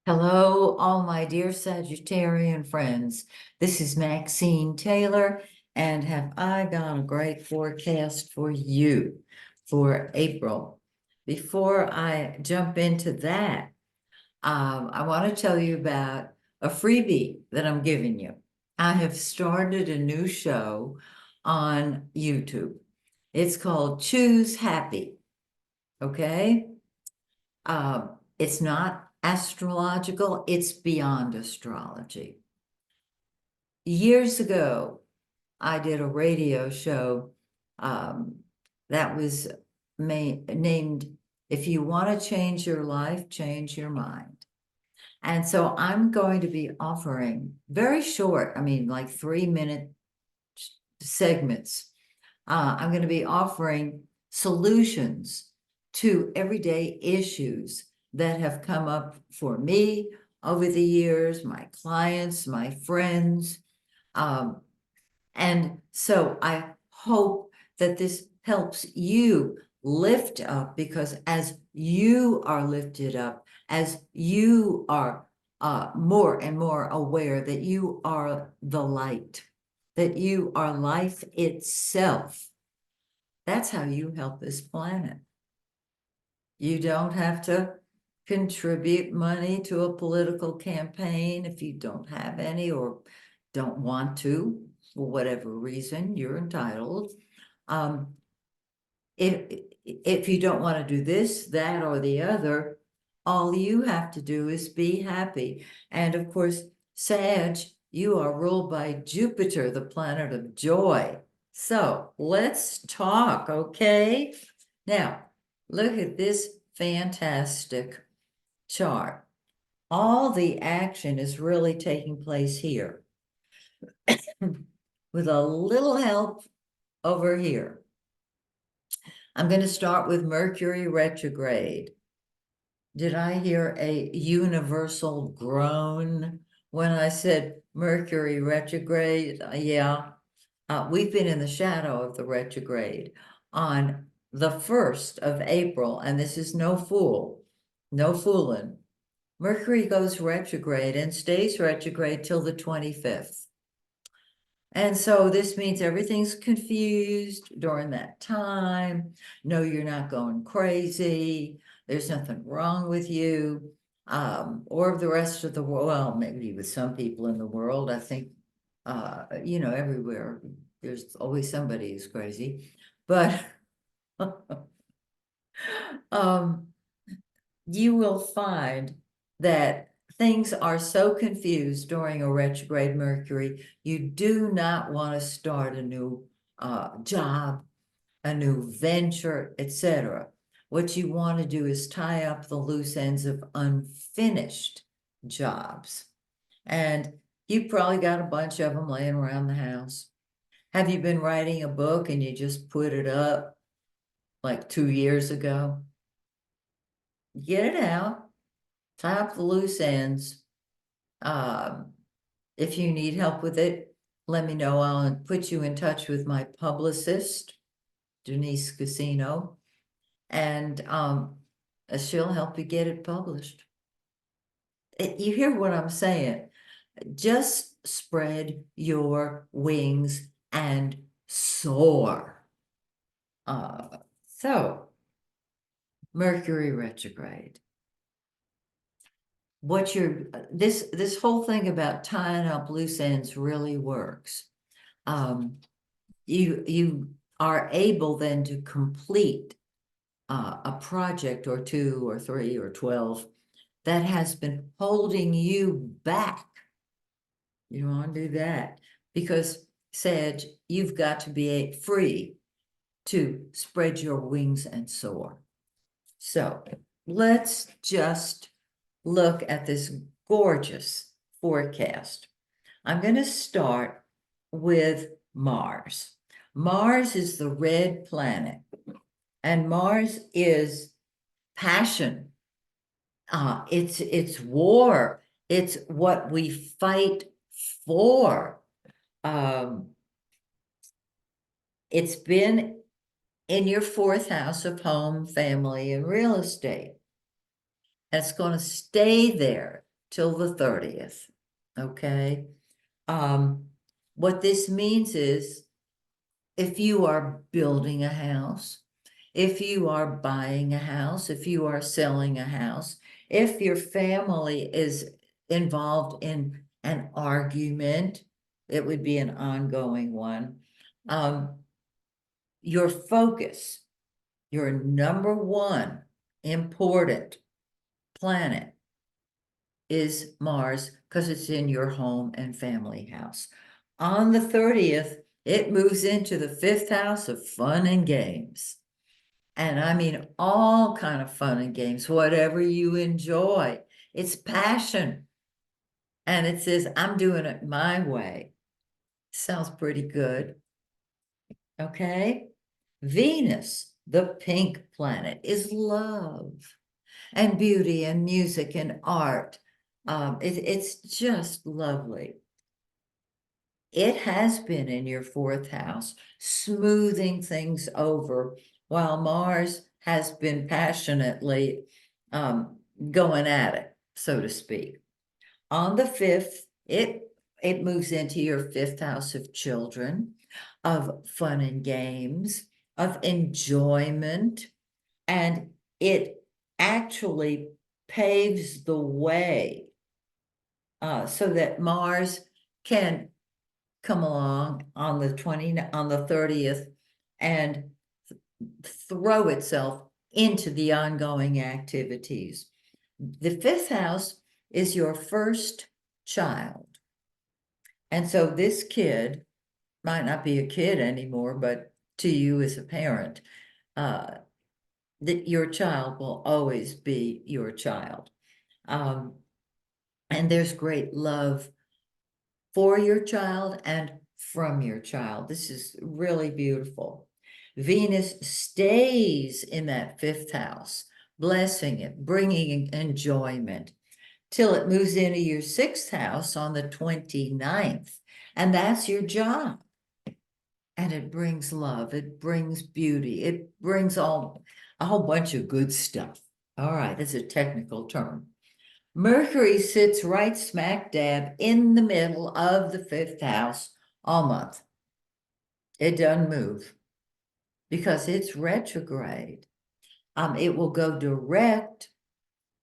Hello, all my dear Sagittarian friends. This is Maxine Taylor, and have I got a great forecast for you for April. Before I jump into that, I want to tell you about a freebie that I'm giving you. I have started a new show on YouTube. It's called Choose Happy, okay? It's not astrological, it's beyond astrology. Years ago, I did a radio show that was named If You Want to Change Your Life, Change Your Mind. And so I'm going to be offering very short, like 3-minute segments. I'm going to be offering solutions to everyday issues that have come up for me over the years, my clients, my friends. And so I hope that this helps you lift up, because as you are lifted up, as you are more and more aware that you are the light, that you are life itself, that's how you help this planet. You don't have to contribute money to a political campaign if you don't have any or don't want to, for whatever reason. You're entitled. If you don't want to do this, that, or the other, all you have to do is be happy. And of course, Sag, you are ruled by Jupiter, the planet of joy. So let's talk, okay? Now, look at this fantastic chart. All the action is really taking place here with a little help over here. I'm going to start with Mercury retrograde. Did I hear a universal groan when I said Mercury retrograde? Yeah, we've been in the shadow of the retrograde on the 1st of April, and this is no fooling. Mercury goes retrograde and stays retrograde till the 25th. And so this means everything's confused during that time. No, you're not going crazy. There's nothing wrong with you, or the rest of the world. Well, maybe with some people in the world, I think, everywhere, there's always somebody who's crazy. But you will find that things are so confused during a retrograde Mercury. You do not want to start a new job, a new venture, etc. What you want to do is tie up the loose ends of unfinished jobs. And you've probably got a bunch of them laying around the house. Have you been writing a book and you just put it up like 2 years ago? Get it out, tie up the loose ends. If you need help with it, let me know. I'll put you in touch with my publicist, Denise Casino, and she'll help you get it published. You hear what I'm saying? Just spread your wings and soar. So, Mercury retrograde. This whole thing about tying up loose ends really works. You are able then to complete a project or 2 or 3 or 12 that has been holding you back. You don't want to do that, because Sag, you've got to be free to spread your wings and soar. So let's just look at this gorgeous forecast. I'm going to start with Mars. Mars is the red planet, and Mars is passion. It's war. It's what we fight for. It's been in your 4th house of home, family, and real estate. It's going to stay there till the 30th, okay? What this means is if you are building a house, if you are buying a house, if you are selling a house, if your family is involved in an argument, it would be an ongoing one. Your focus, your number one important planet is Mars because it's in your home and family house. On the 30th, it moves into the 5th house of fun and games. And I mean, all kind of fun and games, whatever you enjoy. It's passion. And it says, I'm doing it my way. Sounds pretty good. Okay. Venus, the pink planet, is love and beauty and music and art. It's just lovely. It has been in your 4th house, smoothing things over, while Mars has been passionately going at it, so to speak. On the 5th, it moves into your 5th house of children, of fun and games, of enjoyment, and it actually paves the way so that Mars can come along on the 30th and throw itself into the ongoing activities. The 5th house is your first child. And so this kid might not be a kid anymore, but to you as a parent, that your child will always be your child. And there's great love for your child and from your child. This is really beautiful. Venus stays in that 5th house, blessing it, bringing enjoyment, till it moves into your 6th house on the 29th. And that's your job. And it brings love, it brings beauty, it brings a whole bunch of good stuff. All right, that's a technical term. Mercury sits right smack dab in the middle of the 5th house all month. It doesn't move because it's retrograde. It will go direct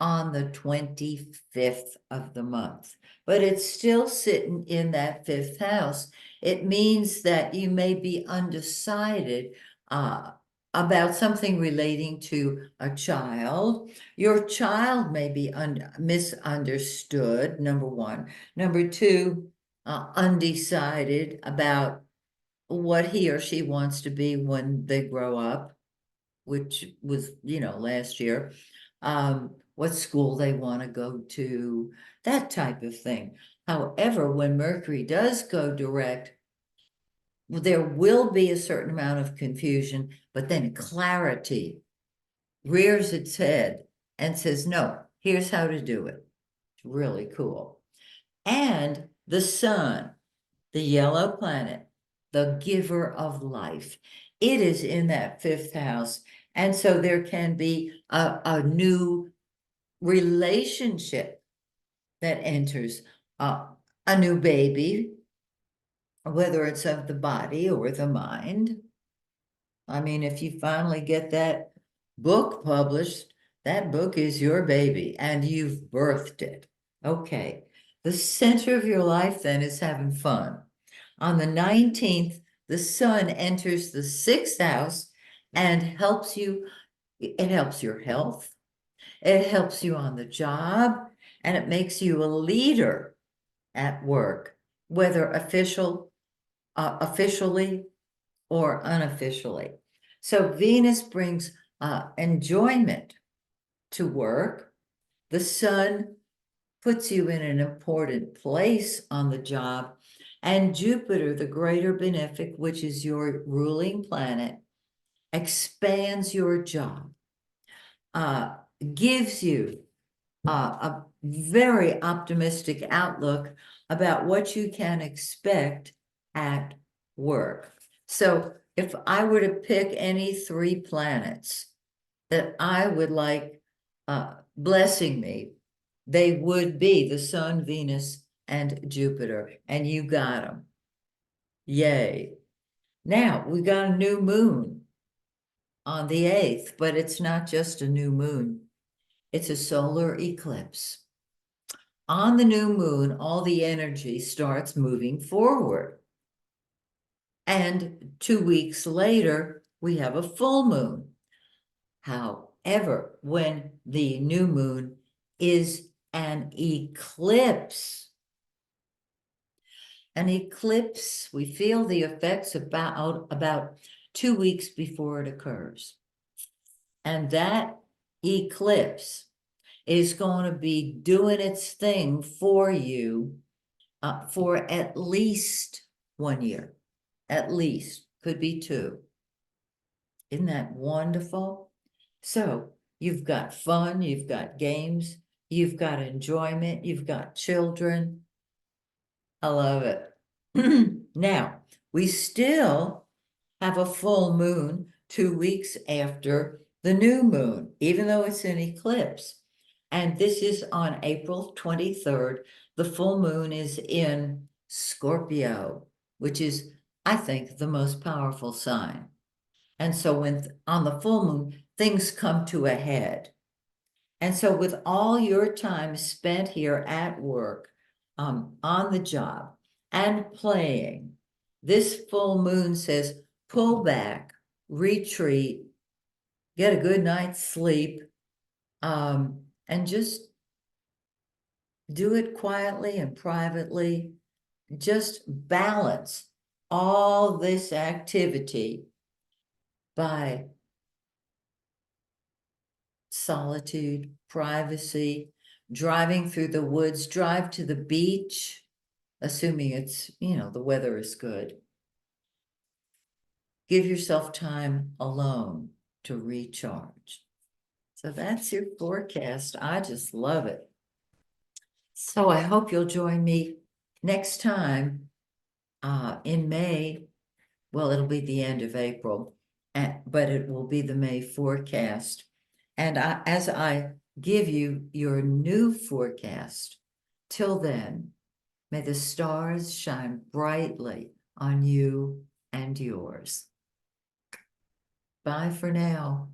on the 25th of the month, but it's still sitting in that 5th house. It means that you may be undecided about something relating to a child. Your child may be misunderstood, number one. Number two, undecided about what he or she wants to be when they grow up, which was, last year. What school they want to go to, that type of thing. However, when Mercury does go direct, there will be a certain amount of confusion, but then clarity rears its head and says, no, here's how to do it. It's really cool. And the sun, the yellow planet, the giver of life, it is in that 5th house. And so there can be a new relationship that enters, a new baby, whether it's of the body or the mind. I mean, if you finally get that book published, that book is your baby and you've birthed it. Okay. The center of your life then is having fun. On the 19th, the sun enters the 6th house and helps you. It helps your health. It helps you on the job, and it makes you a leader at work, whether officially or unofficially. So Venus brings enjoyment to work. The sun puts you in an important place on the job. And Jupiter, the greater benefic, which is your ruling planet, expands your job, gives you a very optimistic outlook about what you can expect at work. So if I were to pick any 3 planets that I would like blessing me they would be the Sun, Venus, and Jupiter, and you got them. Yay. Now, we got a new moon on the 8th, but it's not just a new moon. It's a solar eclipse. On the new moon, all the energy starts moving forward. And 2 weeks later, we have a full moon. However, when the new moon is an eclipse, we feel the effects about 2 weeks before it occurs. And that eclipse is going to be doing its thing for you for at least 1 year. At least, could be 2. Isn't that wonderful? So you've got fun, you've got games, you've got enjoyment, you've got children. I love it. Now, we still have a full moon 2 weeks after the new moon, even though it's an eclipse. And this is on April 23rd. The full moon is in Scorpio, which is, I think, the most powerful sign. And so when on the full moon, things come to a head. And so with all your time spent here at work, on the job and playing, this full moon says, pull back, retreat, get a good night's sleep, and just do it quietly and privately. Just balance all this activity by solitude, privacy, driving through the woods, drive to the beach, assuming it's, the weather is good. Give yourself time alone to recharge. So that's your forecast. I just love it. So I hope you'll join me next time in May. Well, it'll be the end of April, but it will be the May forecast. And as I give you your new forecast, till then, may the stars shine brightly on you and yours. Bye for now.